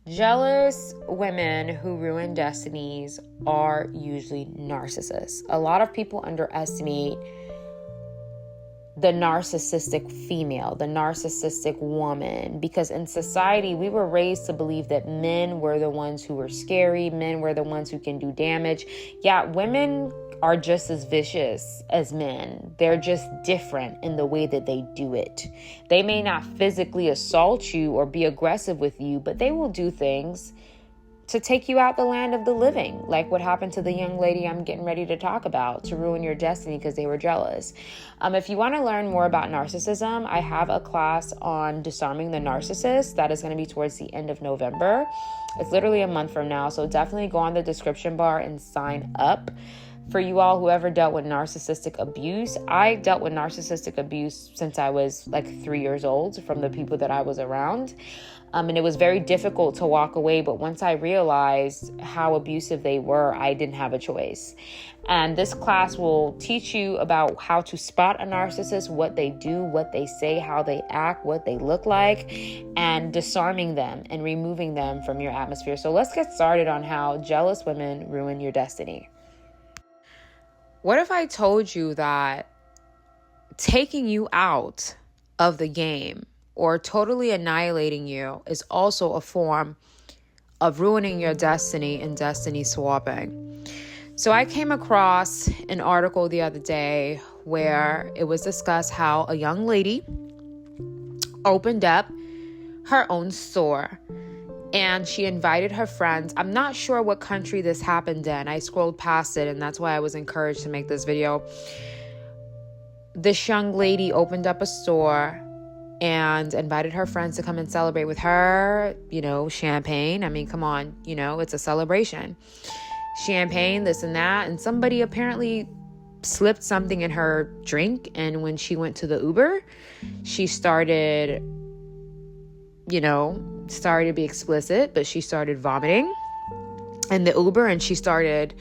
Jealous women who ruin destinies are usually narcissists. A lot of people underestimate the narcissistic female, the narcissistic woman, because in society, we were raised to believe that men were the ones who were scary, men were the ones who can do damage. Yeah, women are just as vicious as men. They're just different in the way that they do it. They may not physically assault you or be aggressive with you, but they will do things to take you out the land of the living, like what happened to the young lady I'm getting ready to talk about, to ruin your destiny because they were jealous. If you want to learn more about narcissism, I have a class on disarming the narcissist that is going to be towards the end of November. It's literally a month from now, so definitely go on the description bar and sign up. For you all who ever dealt with narcissistic abuse, I dealt with narcissistic abuse since I was like 3 years old from the people that I was around. And it was very difficult to walk away. But once I realized how abusive they were, I didn't have a choice. And this class will teach you about how to spot a narcissist, what they do, what they say, how they act, what they look like, and disarming them and removing them from your atmosphere. So let's get started on how jealous women ruin your destiny. What if I told you that taking you out of the game or totally annihilating you is also a form of ruining your destiny and destiny swapping? So I came across an article the other day where it was discussed how a young lady opened up her own store and she invited her friends. I'm not sure what country this happened in. I scrolled past it, and that's why I was encouraged to make this video. This young lady opened up a store and invited her friends to come and celebrate with her, champagne. I mean, come on, it's a celebration. Champagne, this and that. And somebody apparently slipped something in her drink. And when she went to the Uber, she started to be explicit, but she started vomiting in the Uber, and she started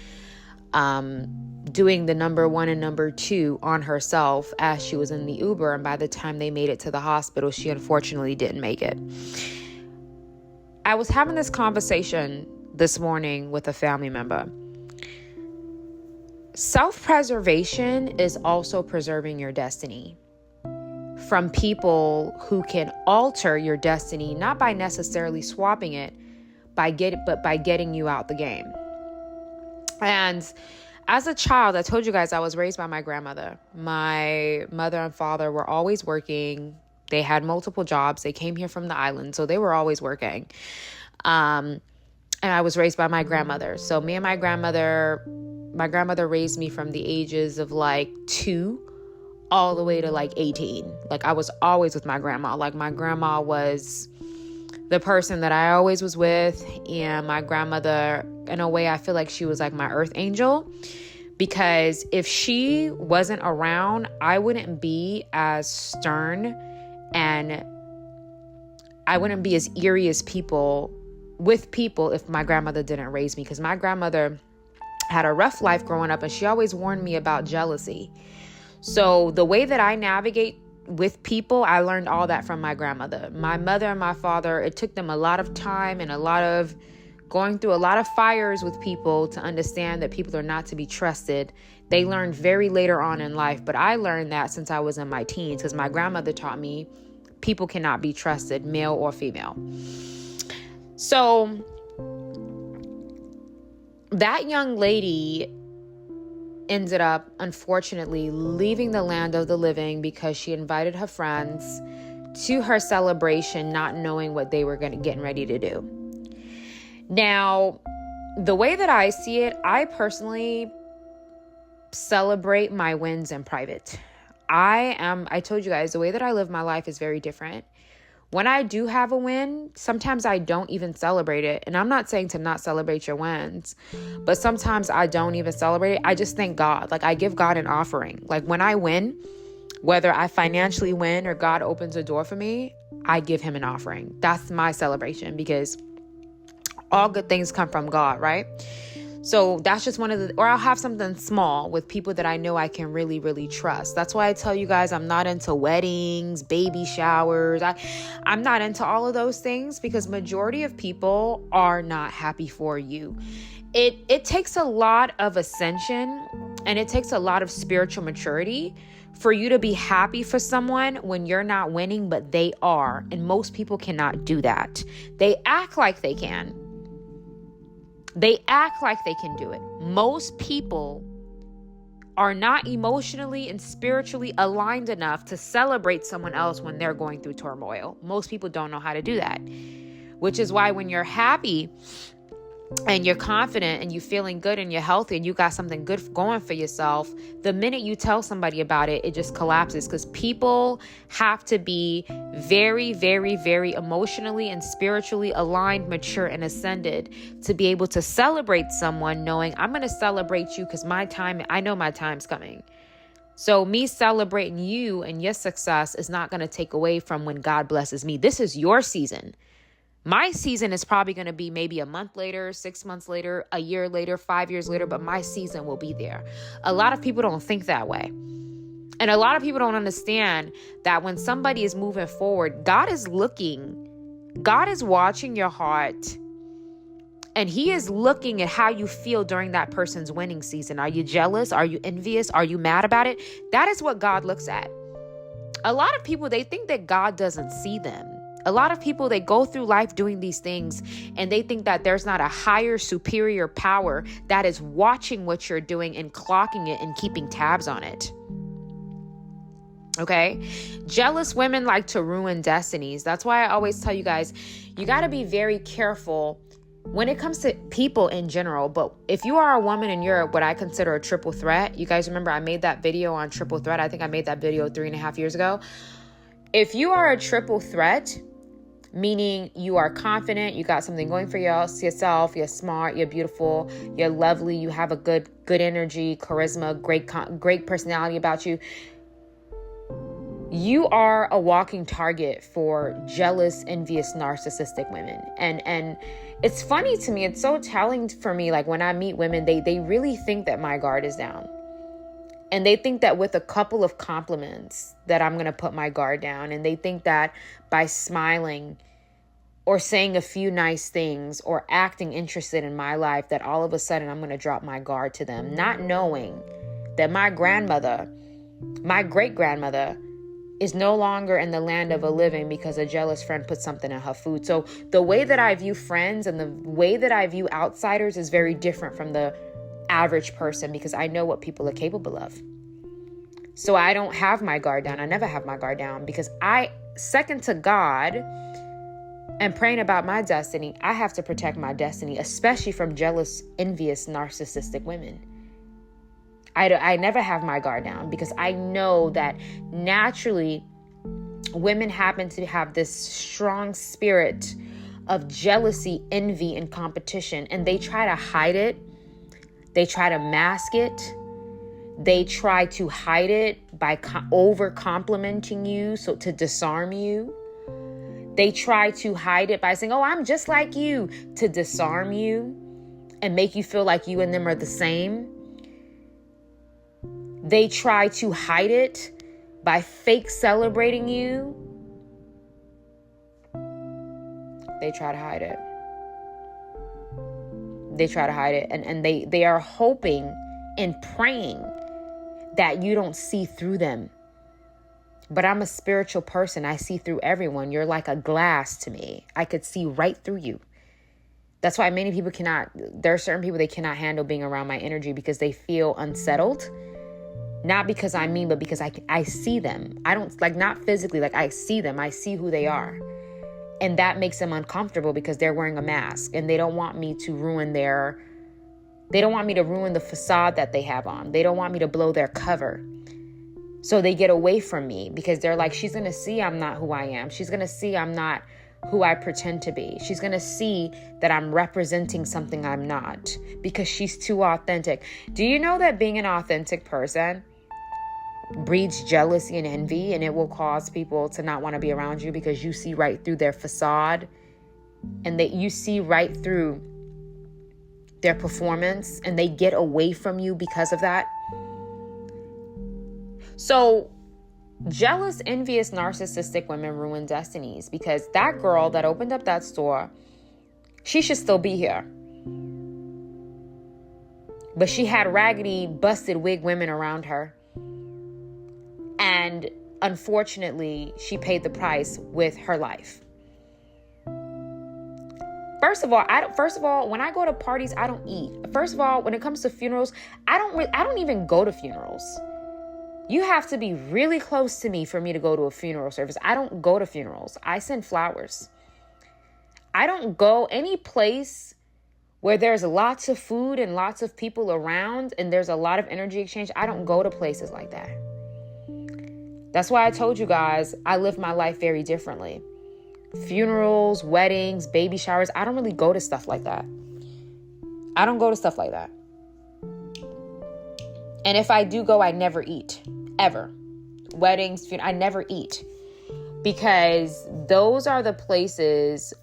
doing the number 1 and number 2 on herself as she was in the Uber. And by the time they made it to the hospital, she unfortunately didn't make it. I was having this conversation this morning with a family member. Self-preservation is also preserving your destiny from people who can alter your destiny, not by necessarily swapping it, but by getting you out the game. And as a child, I told you guys I was raised by my grandmother. My mother and father were always working. They had multiple jobs. They came here from the island, so they were always working. And I was raised by my grandmother. So me and my grandmother raised me from the ages of like 2 all the way to like 18. Like I was always with my grandma. Like my grandma was the person that I always was with. And my grandmother, in a way, I feel like she was like my earth angel, because if she wasn't around, I wouldn't be as stern and I wouldn't be as eerie as with people if my grandmother didn't raise me. Because my grandmother had a rough life growing up, and she always warned me about jealousy. So the way that I navigate with people, I learned all that from my grandmother. My mother and my father, it took them a lot of time and a lot of going through a lot of fires with people to understand that people are not to be trusted. They learned very later on in life, but I learned that since I was in my teens, because my grandmother taught me people cannot be trusted, male or female. So that young lady ended up, unfortunately, leaving the land of the living because she invited her friends to her celebration, not knowing what they were getting ready to do. Now, the way that I see it, I personally celebrate my wins in private. I told you guys, the way that I live my life is very different. When I do have a win, sometimes I don't even celebrate it. And I'm not saying to not celebrate your wins, but sometimes I don't even celebrate it. I just thank God. Like I give God an offering. Like when I win, whether I financially win or God opens a door for me, I give him an offering. That's my celebration, because all good things come from God, right? So that's just or I'll have something small with people that I know I can really, really trust. That's why I tell you guys, I'm not into weddings, baby showers. I'm not into all of those things because majority of people are not happy for you. It takes a lot of ascension and it takes a lot of spiritual maturity for you to be happy for someone when you're not winning, but they are. And most people cannot do that. They act like they can. They act like they can do it. Most people are not emotionally and spiritually aligned enough to celebrate someone else when they're going through turmoil. Most people don't know how to do that, which is why when you're happy and you're confident and you're feeling good and you're healthy and you got something good going for yourself, the minute you tell somebody about it, it just collapses because people have to be very, very, very emotionally and spiritually aligned, mature, and ascended to be able to celebrate someone knowing I'm going to celebrate you because I know my time's coming. So me celebrating you and your success is not going to take away from when God blesses me. This is your season. My season is probably going to be maybe a month later, 6 months later, a year later, 5 years later, but my season will be there. A lot of people don't think that way. And a lot of people don't understand that when somebody is moving forward, God is looking. God is watching your heart. And he is looking at how you feel during that person's winning season. Are you jealous? Are you envious? Are you mad about it? That is what God looks at. A lot of people, they think that God doesn't see them. A lot of people, they go through life doing these things and they think that there's not a higher, superior power that is watching what you're doing and clocking it and keeping tabs on it. Okay? Jealous women like to ruin destinies. That's why I always tell you guys, you got to be very careful when it comes to people in general. But if you are a woman and you're what I consider a triple threat, you guys remember I made that video on triple threat. I think I made that video 3.5 years ago. If you are a triple threat, meaning you are confident, you got something going for yourself, you're smart, you're beautiful, you're lovely, you have a good energy, charisma, great personality about you. You are a walking target for jealous, envious, narcissistic women. And it's funny to me, it's so telling for me, like when I meet women, they really think that my guard is down. And they think that with a couple of compliments that I'm going to put my guard down. And they think that by smiling or saying a few nice things or acting interested in my life, that all of a sudden I'm going to drop my guard to them, not knowing that my grandmother, my great-grandmother, is no longer in the land of a living because a jealous friend put something in her food. So the way that I view friends and the way that I view outsiders is very different from the average person because I know what people are capable of. So I don't have my guard down. I never have my guard down because second to God and praying about my destiny, I have to protect my destiny, especially from jealous, envious, narcissistic women. I never have my guard down because I know that naturally women happen to have this strong spirit of jealousy, envy, and competition, and they try to hide it. They try to mask it. They try to hide it by over complimenting you, so to disarm you. They try to hide it by saying, oh, I'm just like you, to disarm you and make you feel like you and them are the same. They try to hide it by fake celebrating you. They try to hide it. They try to hide it. And they are hoping and praying that you don't see through them. But I'm a spiritual person. I see through everyone. You're like a glass to me. I could see right through you. That's why many people there are certain people they cannot handle being around my energy because they feel unsettled. Not because I'm mean, but because I see them. I don't, not physically, I see them. I see who they are. And that makes them uncomfortable because they're wearing a mask and they don't want me to ruin the facade that they have on. They don't want me to blow their cover. So they get away from me because they're like, she's going to see I'm not who I am. She's going to see I'm not who I pretend to be. She's going to see that I'm representing something I'm not because she's too authentic. Do you know that being an authentic person breeds jealousy and envy, and it will cause people to not want to be around you because you see right through their facade and that you see right through their performance, and they get away from you because of that. So jealous, envious, narcissistic women ruin destinies, because that girl that opened up that store, she should still be here. But she had raggedy, busted wig women around her. And unfortunately, she paid the price with her life. First of all, when I go to parties, I don't eat. First of all, when it comes to funerals, I don't even go to funerals. You have to be really close to me for me to go to a funeral service. I don't go to funerals. I send flowers. I don't go any place where there's lots of food and lots of people around and there's a lot of energy exchange. I don't go to places like that. That's why I told you guys, I live my life very differently. Funerals, weddings, baby showers, I don't really go to stuff like that. I don't go to stuff like that. And if I do go, I never eat, ever. Weddings, I never eat. Because those are the places,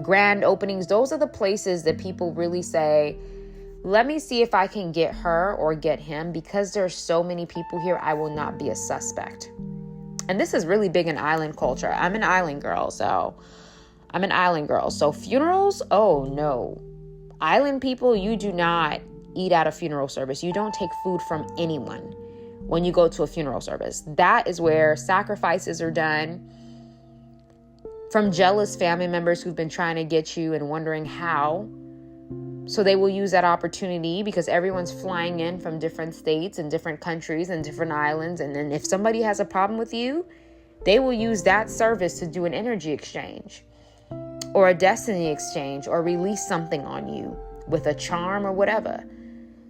grand openings. Those are the places that people really say, let me see if I can get her or get him. Because there's so many people here, I will not be a suspect. And this is really big in island culture. I'm an island girl, so funerals, oh no. Island people, you do not eat at a funeral service. You don't take food from anyone when you go to a funeral service. That is where sacrifices are done from jealous family members who've been trying to get you and wondering how. So they will use that opportunity because everyone's flying in from different states and different countries and different islands. And then if somebody has a problem with you, they will use that service to do an energy exchange or a destiny exchange or release something on you with a charm or whatever.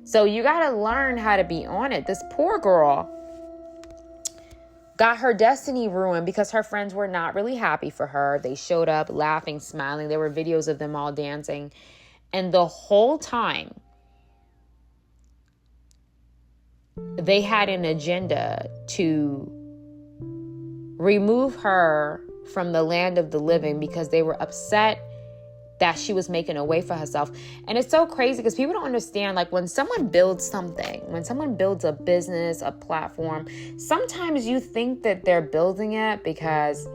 So you got to learn how to be on it. This poor girl got her destiny ruined because her friends were not really happy for her. They showed up laughing, smiling. There were videos of them all dancing. And the whole time, they had an agenda to remove her from the land of the living because they were upset that she was making a way for herself. And it's so crazy because people don't understand, like when someone builds something, when someone builds a business, a platform, sometimes you think that they're building it because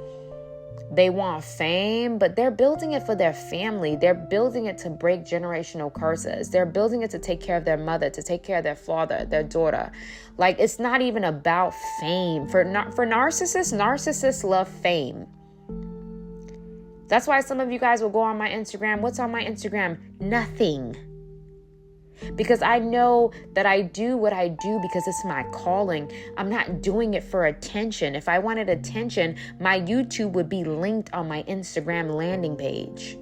they want fame, but they're building it for their family. They're building it to break generational curses. They're building it to take care of their mother, to take care of their father, their daughter. Like, it's not even about fame. For narcissists love fame. That's why some of you guys will go on my Instagram. What's on my Instagram? Nothing. Because I know that I do what I do because it's my calling. I'm not doing it for attention. If I wanted attention, my YouTube would be linked on my Instagram landing page.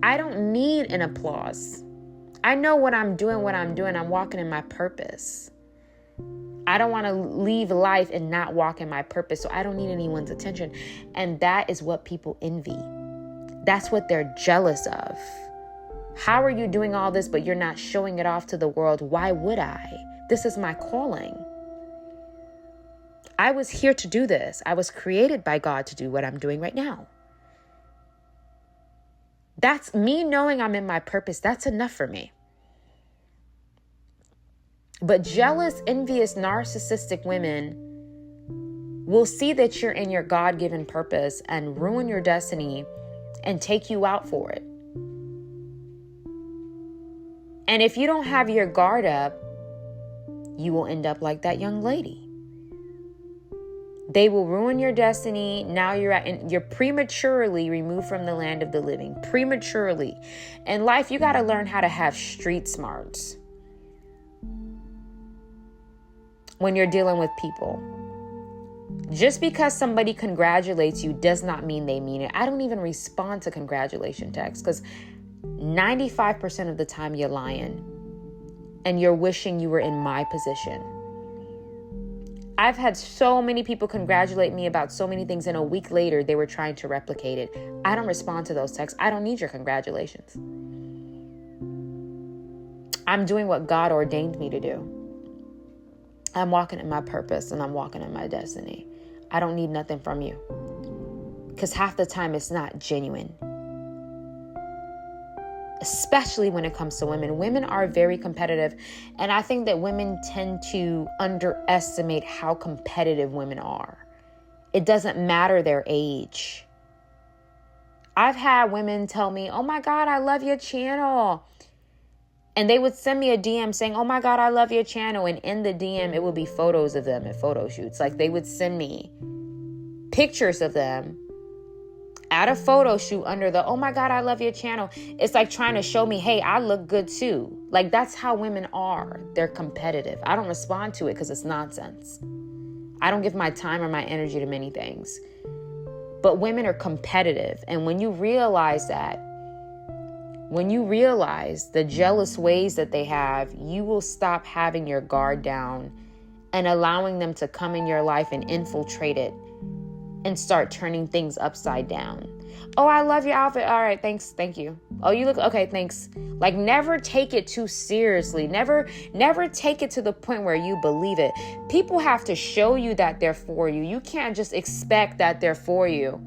I don't need an applause. I know what I'm doing. I'm walking in my purpose. I don't want to leave life and not walk in my purpose, so I don't need anyone's attention. And that is what people envy. That's what they're jealous of. How are you doing all this, but you're not showing it off to the world? Why would I? This is my calling. I was here to do this. I was created by God to do what I'm doing right now. That's me knowing I'm in my purpose. That's enough for me. But jealous, envious, narcissistic women will see that you're in your God-given purpose and ruin your destiny and take you out for it. And if you don't have your guard up, you will end up like that young lady. They will ruin your destiny. Now you're prematurely removed from the land of the living. Prematurely. In life, you got to learn how to have street smarts when you're dealing with people. Just because somebody congratulates you does not mean they mean it. I don't even respond to congratulation texts because 95% of the time you're lying and you're wishing you were in my position. I've had so many people congratulate me about so many things, and a week later they were trying to replicate it. I don't respond to those texts. I don't need your congratulations. I'm doing what God ordained me to do. I'm walking in my purpose and I'm walking in my destiny. I don't need nothing from you because half the time it's not genuine. especially when it comes to women. Women are very competitive. And I think that women tend to underestimate how competitive women are. It doesn't matter their age. I've had women tell me, oh my God, I love your channel. And they would send me a DM saying, oh my God, I love your channel. And in the DM, it would be photos of them at photo shoots. Like they would send me pictures of them at a photo shoot under the, oh my God, I love your channel. It's like trying to show me, hey, I look good too. Like that's how women are. They're competitive. I don't respond to it because it's nonsense. I don't give my time or my energy to many things. But women are competitive. And when you realize that, when you realize the jealous ways that they have, you will stop having your guard down and allowing them to come in your life and infiltrate it and start turning things upside down. Oh, I love your outfit. All right, thanks. Thank you. Oh, you look okay. Thanks. Like never take it too seriously. Never take it to the point where you believe it. People have to show you that they're for you. You can't just expect that they're for you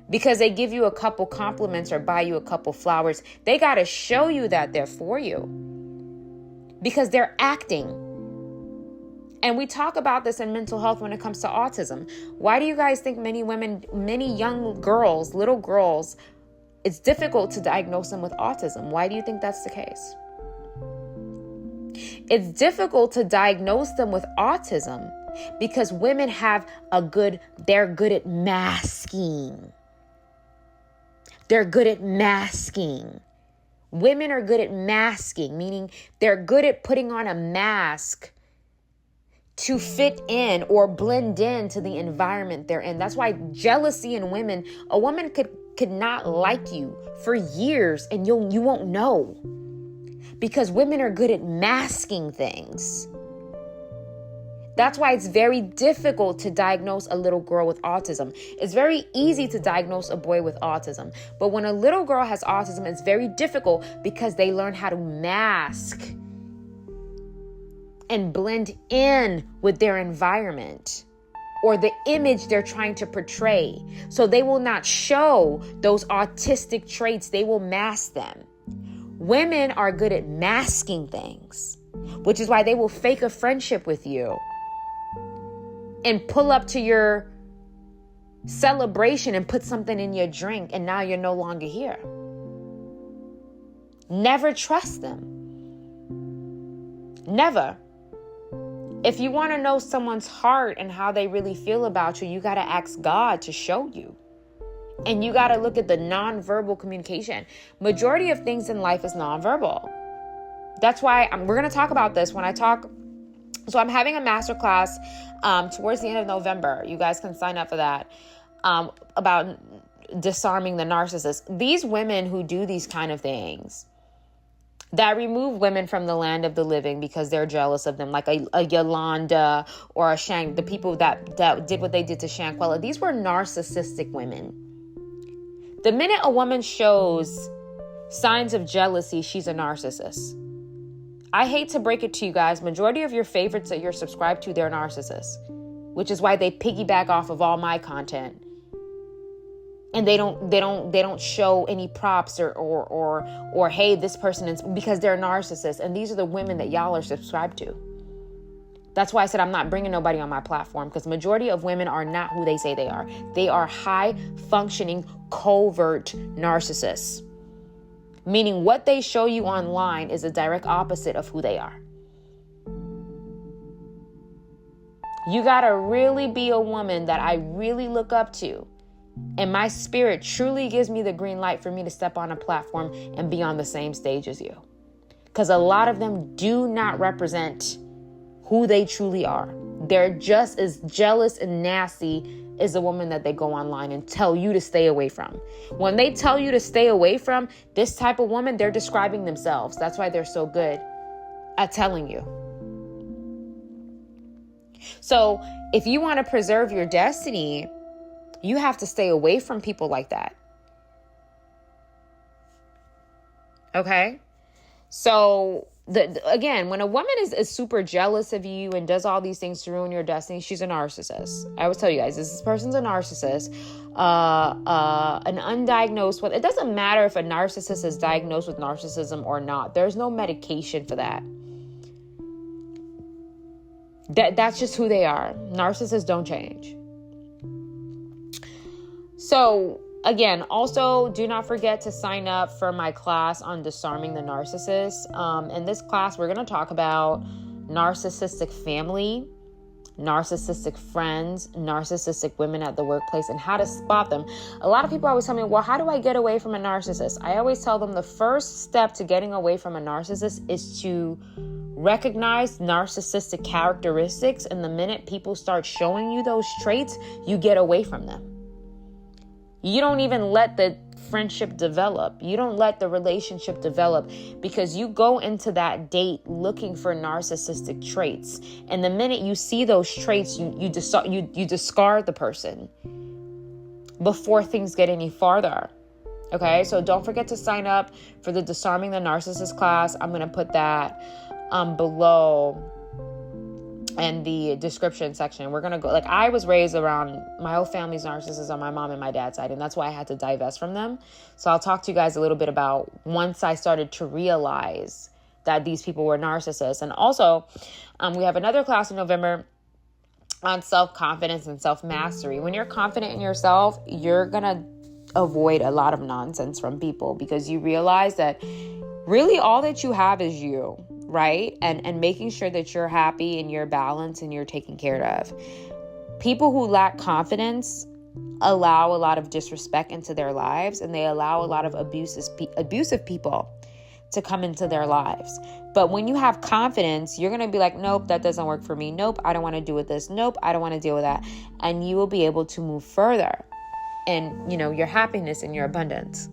because they give you a couple compliments or buy you a couple flowers. They got to show you that they're for you because they're acting. And we talk about this in mental health when it comes to autism. Why do you guys think many women, many young girls, little girls, it's difficult to diagnose them with autism? Why do you think that's the case? It's difficult to diagnose them with autism because women they're good at masking. They're good at masking. Women are good at masking, meaning they're good at putting on a mask to fit in or blend into the environment they're in. That's why jealousy in women, a woman could not like you for years and you won't know because women are good at masking things. That's why it's very difficult to diagnose a little girl with autism. It's very easy to diagnose a boy with autism. But when a little girl has autism, it's very difficult because they learn how to mask and blend in with their environment or the image they're trying to portray. So they will not show those autistic traits. They will mask them. Women are good at masking things, which is why they will fake a friendship with you and pull up to your celebration and put something in your drink and now you're no longer here. Never trust them. Never. If you want to know someone's heart and how they really feel about you, you got to ask God to show you. And you got to look at the nonverbal communication. Majority of things in life is nonverbal. That's why we're going to talk about this when I talk. So I'm having a masterclass towards the end of November. You guys can sign up for that about disarming the narcissist. These women who do these kind of things, that remove women from the land of the living because they're jealous of them, like a Yolanda or a Shank, the people that did what they did to Shanquella. These were narcissistic women. The minute a woman shows signs of jealousy, she's a narcissist. I hate to break it to you guys. Majority of your favorites that you're subscribed to, they're narcissists, which is why they piggyback off of all my content. And they don't show any props or hey, this person is, because they're narcissists. And these are the women that y'all are subscribed to. That's why I said I'm not bringing nobody on my platform, because majority of women are not who they say they are. They are high functioning, covert narcissists. Meaning what they show you online is a direct opposite of who they are. You gotta really be a woman that I really look up to. And my spirit truly gives me the green light for me to step on a platform and be on the same stage as you. Because a lot of them do not represent who they truly are. They're just as jealous and nasty as the woman that they go online and tell you to stay away from. When they tell you to stay away from this type of woman, they're describing themselves. That's why they're so good at telling you. So if you want to preserve your destiny, you have to stay away from people like that. Okay? So Again, when a woman is super jealous of you and does all these things to ruin your destiny, she's a narcissist. I always tell you guys, this person's a narcissist, an undiagnosed one. It doesn't matter if a narcissist is diagnosed with narcissism or not. There's no medication for that. That's just who they are. Narcissists don't change. So again, also do not forget to sign up for my class on disarming the narcissist. In this class, we're going to talk about narcissistic family, narcissistic friends, narcissistic women at the workplace, and how to spot them. A lot of people always tell me, well, how do I get away from a narcissist? I always tell them the first step to getting away from a narcissist is to recognize narcissistic characteristics. And the minute people start showing you those traits, you get away from them. You don't even let the friendship develop. You don't let the relationship develop, because you go into that date looking for narcissistic traits. And the minute you see those traits, you discard the person before things get any farther. Okay, so don't forget to sign up for the Disarming the Narcissist class. I'm going to put that below in the description section. We're going to go, like, I was raised around, my whole family's narcissists on my mom and my dad's side, and that's why I had to divest from them. So I'll talk to you guys a little bit about once I started to realize that these people were narcissists. And also, we have another class in November on self-confidence and self-mastery. When you're confident in yourself, you're going to avoid a lot of nonsense from people, because you realize that really all that you have is you. Right? And making sure that you're happy and you're balanced and you're taken care of. People who lack confidence allow a lot of disrespect into their lives, and they allow a lot of abusive people to come into their lives. But when you have confidence, you're going to be like, nope, that doesn't work for me. Nope, I don't want to deal with this. Nope, I don't want to deal with that. And you will be able to move further in, your happiness and your abundance.